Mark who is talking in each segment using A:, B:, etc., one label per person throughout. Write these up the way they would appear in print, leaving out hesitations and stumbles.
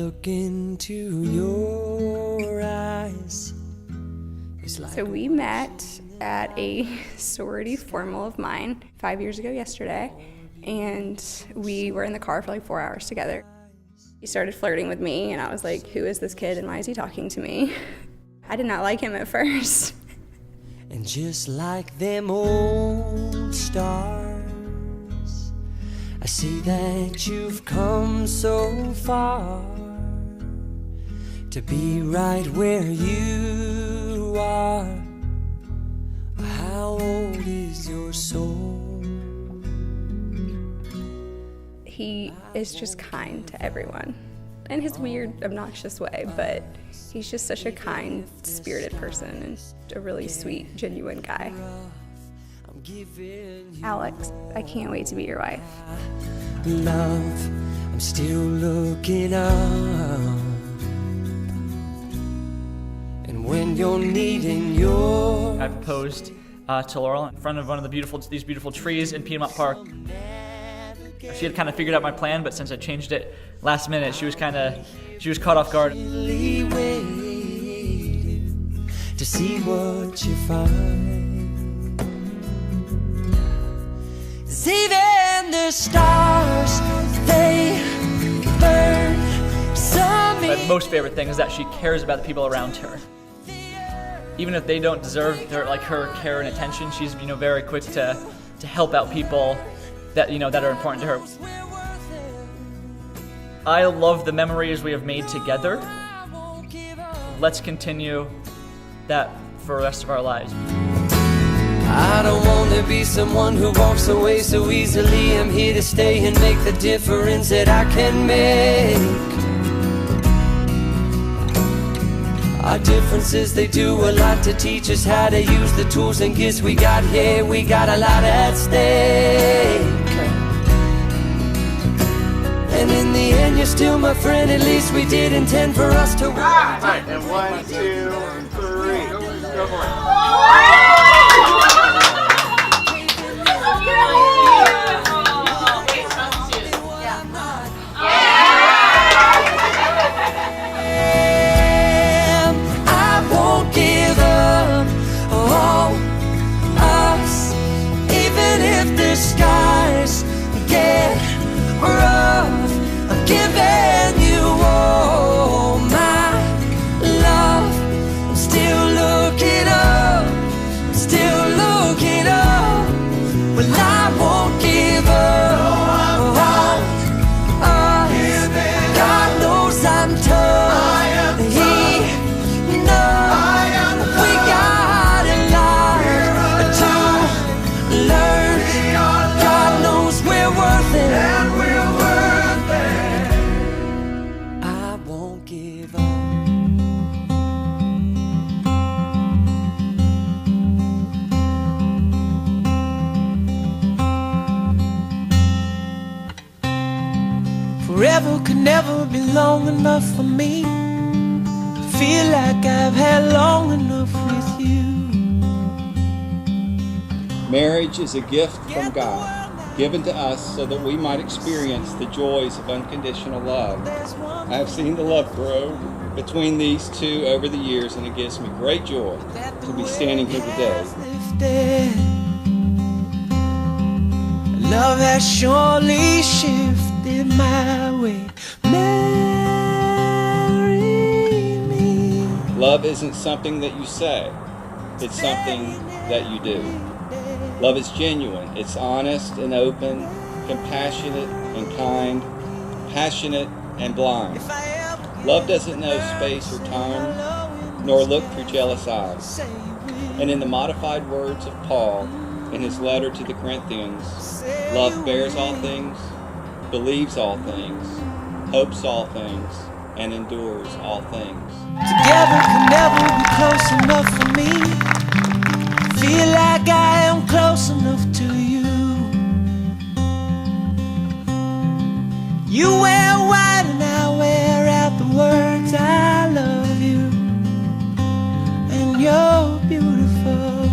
A: look into your eyes.
B: So we met at a sorority formal of mine 5 years ago yesterday, and we were in the car for like 4 hours together. He started flirting with me, and I was like, who is this kid and why is he talking to me? I did not like him at first.
A: And just like them old stars, I see that you've come so far to be right where you are. How old is your soul?
B: He is just kind to everyone in his weird, obnoxious way, but he's just such a kind, spirited person and a really sweet, genuine guy. Alex, I can't wait to be your wife.
A: Love, I'm still looking up. And when you're needing your...
C: I proposed to Laurel in front of one of these beautiful trees in Piedmont Park. She had kind of figured out my plan, but since I changed it last minute, she was caught off guard.
A: To see what you find. Even the stars, they burn.
C: My most favorite thing is that she cares about the people around her. Even if they don't deserve her care and attention, she's very quick to help out people that that are important to her. I love the memories we have made together. Let's continue that for the rest of our lives.
A: I don't want to be someone who walks away so easily. I'm here to stay and make the difference that I can make. Our differences, they do a lot to teach us how to use the tools and gifts we got here. We got a lot at stake. And in the end, you're still my friend. At least we did intend for us to work.
D: Right, and 1, 2, 3. Go for it.
A: Forever could never be long enough for me. Feel like I've had long enough with you.
D: Marriage is a gift from God, given to us so that we might experience the joys of unconditional love. I have seen the love grow between these two over the years, and it gives me great joy to be standing here today.
A: Love has surely shifted my way. Marry me.
D: Love isn't something that you say, it's something that you do. Love is genuine, it's honest and open, compassionate and kind, passionate and blind. Love doesn't know space or time, nor look through jealous eyes. And in the modified words of Paul in his letter to the Corinthians, love bears all things, believes all things, hopes all things, and endures all things.
A: Together can never be close enough for me. Feel like I am close enough to you. You wear white and I wear out the words I love you. And you're beautiful.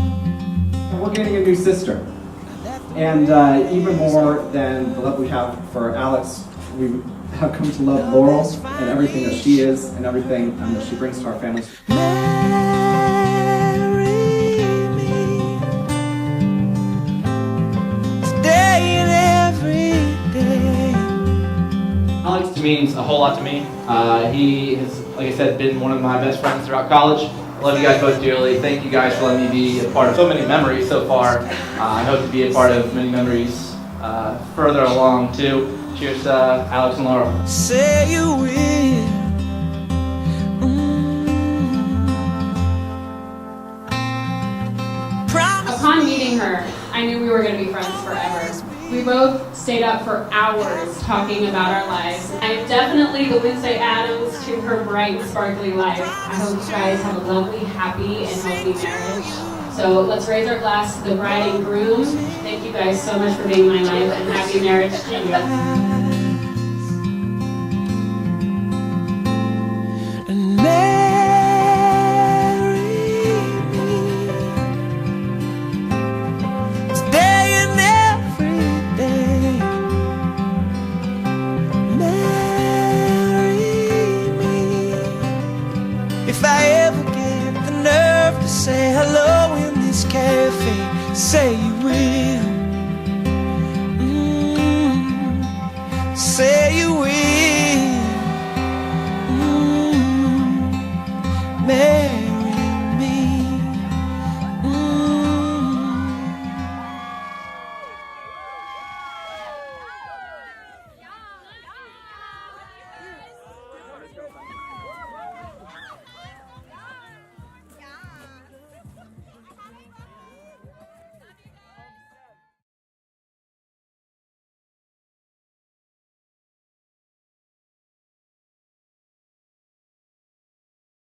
E: We're getting a new sister. And even more than the love we have for Alex, we have come to love Laurel and everything that she is and everything that she brings to our family.
F: Alex means a whole lot to me. He has, like I said, been one of my best friends throughout college. I love you guys both dearly. Thank you guys for letting me be a part of so many memories so far. I hope to be a part of many memories further along too. Cheers to Alex and Laurel.
A: Say you will.
G: Upon meeting her, I knew we were going to be friends forever. We both stayed up for hours talking about our lives. I am definitely the Wednesday Addams to her bright, sparkly life. I hope you guys have a lovely, happy, and healthy marriage. So let's raise our glass to the bride and groom. Thank you guys so much for being my life, and happy marriage to you.
A: If I ever get the nerve to say hello in this cafe, say you will.